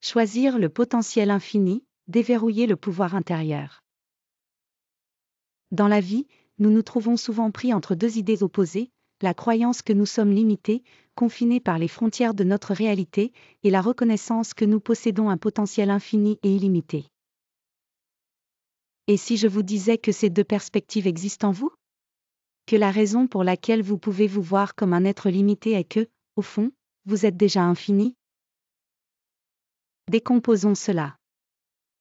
Choisir le potentiel infini, déverrouiller le pouvoir intérieur. Dans la vie, nous nous trouvons souvent pris entre deux idées opposées, la croyance que nous sommes limités, confinés par les frontières de notre réalité, et la reconnaissance que nous possédons un potentiel infini et illimité. Et si je vous disais que ces deux perspectives existent en vous? Que la raison pour laquelle vous pouvez vous voir comme un être limité est que, au fond, vous êtes déjà infini? Décomposons cela.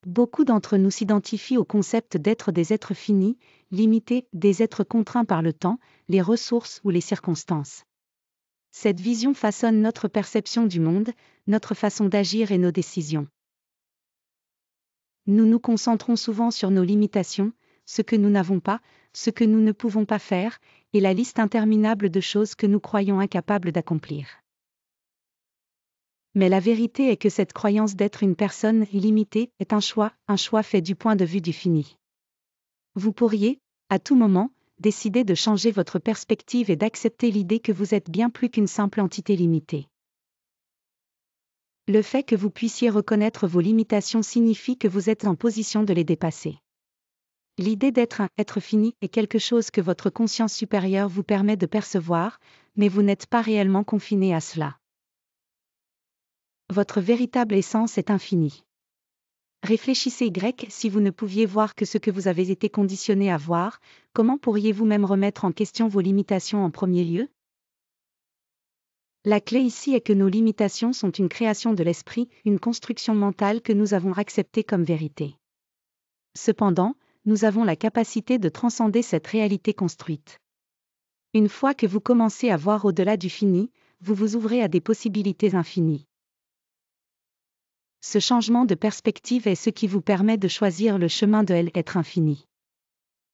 Beaucoup d'entre nous s'identifient au concept d'être des êtres finis, limités, des êtres contraints par le temps, les ressources ou les circonstances. Cette vision façonne notre perception du monde, notre façon d'agir et nos décisions. Nous nous concentrons souvent sur nos limitations, ce que nous n'avons pas, ce que nous ne pouvons pas faire, et la liste interminable de choses que nous croyons incapables d'accomplir. Mais la vérité est que cette croyance d'être une personne illimitée est un choix fait du point de vue du fini. Vous pourriez, à tout moment, décider de changer votre perspective et d'accepter l'idée que vous êtes bien plus qu'une simple entité limitée. Le fait que vous puissiez reconnaître vos limitations signifie que vous êtes en position de les dépasser. L'idée d'être un être fini est quelque chose que votre conscience supérieure vous permet de percevoir, mais vous n'êtes pas réellement confiné à cela. Votre véritable essence est infinie. Réfléchissez si vous ne pouviez voir que ce que vous avez été conditionné à voir, comment pourriez-vous même remettre en question vos limitations en premier lieu? La clé ici est que nos limitations sont une création de l'esprit, une construction mentale que nous avons acceptée comme vérité. Cependant, nous avons la capacité de transcender cette réalité construite. Une fois que vous commencez à voir au-delà du fini, vous vous ouvrez à des possibilités infinies. Ce changement de perspective est ce qui vous permet de choisir le chemin de l'être infini.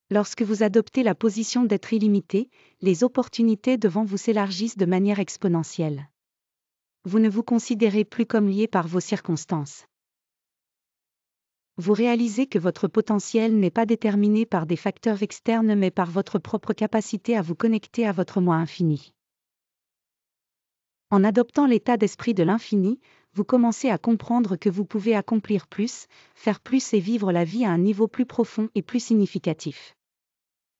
Lorsque vous adoptez la position d'être illimité, les opportunités devant vous s'élargissent de manière exponentielle. Vous ne vous considérez plus comme lié par vos circonstances. Vous réalisez que votre potentiel n'est pas déterminé par des facteurs externes mais par votre propre capacité à vous connecter à votre moi infini. En adoptant l'état d'esprit de l'infini, vous commencez à comprendre que vous pouvez accomplir plus, faire plus et vivre la vie à un niveau plus profond et plus significatif.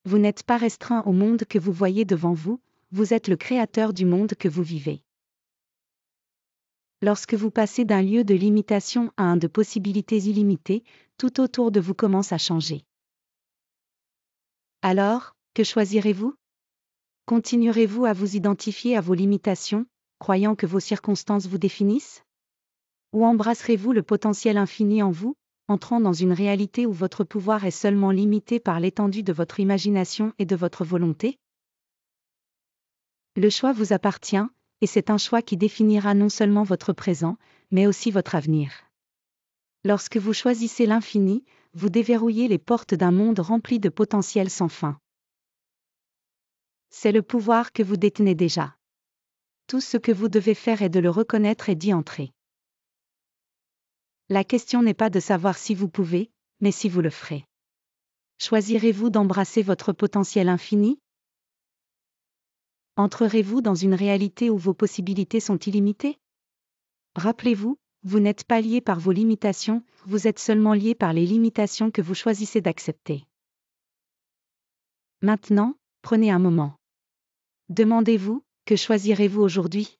Vous n'êtes pas restreint au monde que vous voyez devant vous, vous êtes le créateur du monde que vous vivez. Lorsque vous passez d'un lieu de limitation à un de possibilités illimitées, tout autour de vous commence à changer. Alors, que choisirez-vous? Continuerez-vous à vous identifier à vos limitations, croyant que vos circonstances vous définissent? Ou embrasserez-vous le potentiel infini en vous, entrant dans une réalité où votre pouvoir est seulement limité par l'étendue de votre imagination et de votre volonté? Le choix vous appartient, et c'est un choix qui définira non seulement votre présent, mais aussi votre avenir. Lorsque vous choisissez l'infini, vous déverrouillez les portes d'un monde rempli de potentiel sans fin. C'est le pouvoir que vous détenez déjà. Tout ce que vous devez faire est de le reconnaître et d'y entrer. La question n'est pas de savoir si vous pouvez, mais si vous le ferez. Choisirez-vous d'embrasser votre potentiel infini? Entrerez-vous dans une réalité où vos possibilités sont illimitées? Rappelez-vous, vous n'êtes pas lié par vos limitations, vous êtes seulement lié par les limitations que vous choisissez d'accepter. Maintenant, prenez un moment. Demandez-vous, que choisirez-vous aujourd'hui?